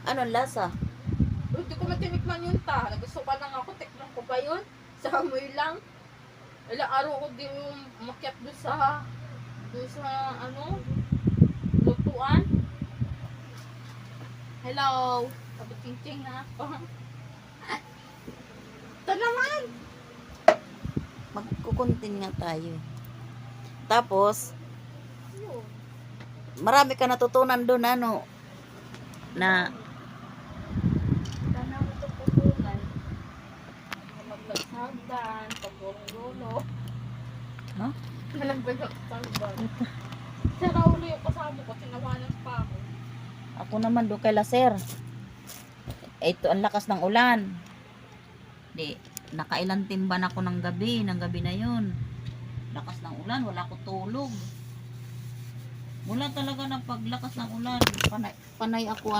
Anong lasa? Hindi ko matinikman yun ta. Gusto pa lang ako, tikman ko pa yun. Sa amoy lang. Ilang araw ko di yung makyat doon sa ano, lutuan. Hello. Sabi ching-ching na ako. Ito naman. Magkukuntin nga tayo. Tapos, Yun. marami ka natutunan doon, ano, na, Wala na ako tututunan. Maglagsagdan, pagulong-gulo. ha? Nalagbalagsagdan. Sa Raulo yung kasama ko, tinawanan pa ako. Ako naman doon kay Laser. Ito, ang lakas ng ulan. Di, nakailan timban ako ng gabi na yun. Lakas ng ulan, wala ko tulog. Mula talaga ng paglakas ng ulan, panay ako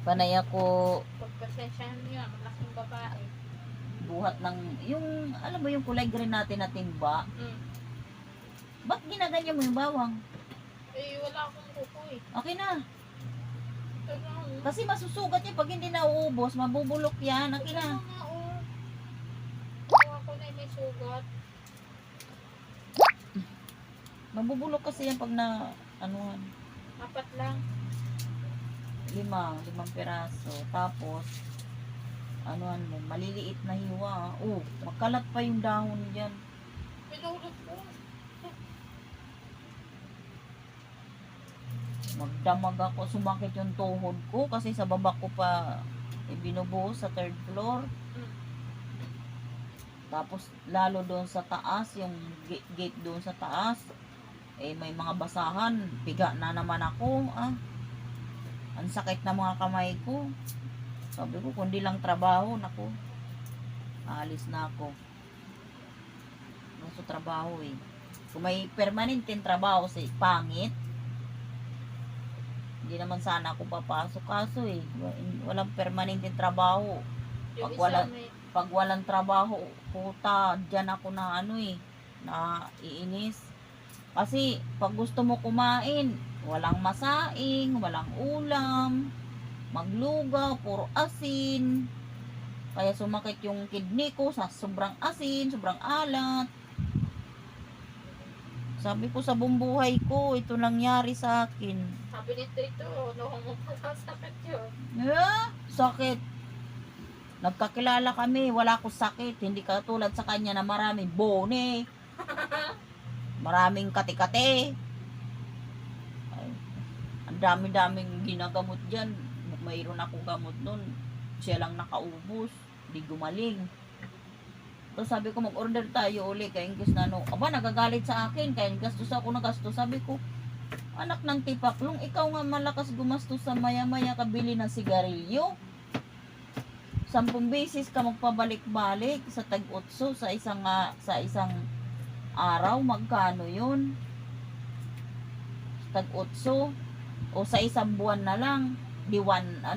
panay ako Pagpasensya niya, malaking babae. buhat ng, yung, alam mo yung kulay green natin na timba, ba't ginaganyan mo yung bawang? Eh, wala akong kuko eh. Okay na, Ito na oh. kasi masusugat niya pag hindi nauubos, mabubulok yan. Okay Ito na. na nga oh. Kuha ko na may sugat. Mabubulok kasi yan pag na, anuhan, 4 lang. limang piraso. Tapos, anuhan mo, maliliit na hiwa. Oh, makalat pa yung dahon dyan. Pinulot ko. Magdamag ako, sumakit yung tuhod ko kasi sa baba ko pa ibinubuhos sa 3rd floor. Tapos, lalo doon sa taas, yung gate doon sa taas, eh may mga basahan, biga na naman ako, ang sakit na mga kamay ko. Sabi ko, kundi lang trabaho, naku, alis na ako. Gusto trabaho eh. Kung may permanenteng trabaho sa pangit, hindi naman sana ako papasok, kaso eh, walang permanenteng trabaho. Yung Pag isa may Pag walang trabaho, puta, dyan ako na na iinis. Kasi, pag gusto mo kumain, walang masaing, walang ulam, maglugaw, puro asin. Kaya sumakit yung kidney ko sa sobrang asin, sobrang alat. Sabi ko sa bumbuhay ko, ito nangyari sa akin. sabi nito ito, noong magpapasakit yun. Sakit. Nagkakilala kami, wala akong sakit. Hindi katulad sa kanya na maraming bone, maraming kati-kati. Ay, ang dami-daming ginagamot dyan. Mayroon akong gamot nun. Siya lang nakaubos. Di gumaling. Tapos sabi ko, mag-order tayo uli. Kaya ingis na aba, nagagalit sa akin. Kaya gastos ako na gastos. Sabi ko, anak ng tipaklong, ikaw nga malakas gumastos sa maya-maya kabili ng sigarilyo. 10 beses ka magpabalik-balik sa tag-utso sa isang araw, magkano yun? Tag-utso o sa isang buwan na lang di 1,000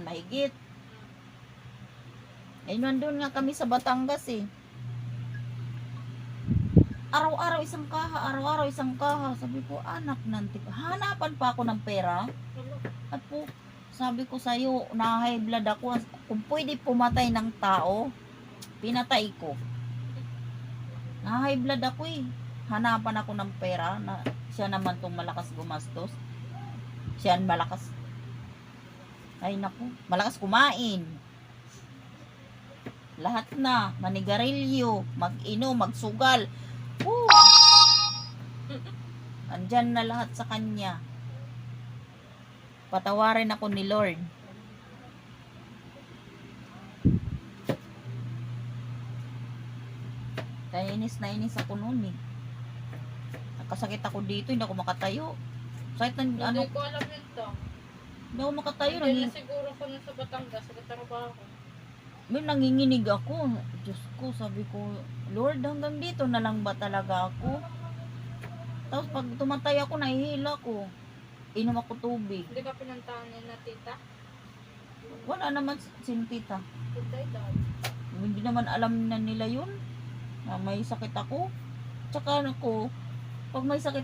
mahigit. Eh nandun nga kami sa Batangas eh. Araw-araw isang kaha. Sabi ko, anak ng hanapan pa ako ng pera. At po, sabi ko sa'yo, na-high blood ako. Kung pwede pumatay ng tao, pinatay ko. Na-high blood ako eh. Hanapan ako ng pera. Siya naman tong malakas gumastos. Siya malakas. Ay naku, malakas kumain. Lahat na. Manigarilyo, mag-inom, magsugal. Woo! Andyan na lahat sa kanya. Patawarin ako ni Lord. Kaya inis ako noon eh. Nakasakit ako dito, hindi ako makatayo. Sakit ng Hindi ko alam yun to. hindi ako makatayo. Hindi na siguro ko na sa Batangas, sa trabaho. May nanginginig ako. Diyos ko, sabi ko, Lord, hanggang dito na lang ba talaga ako? Tapos pag tumatay ako, nahihila ko. Inom ako tubig. Hindi ka pinuntahan niya na tita? Wala naman sin tita. Tita dad. Hindi naman alam na nila yun. Na may sakit ako. Tsaka ako, pag may sakit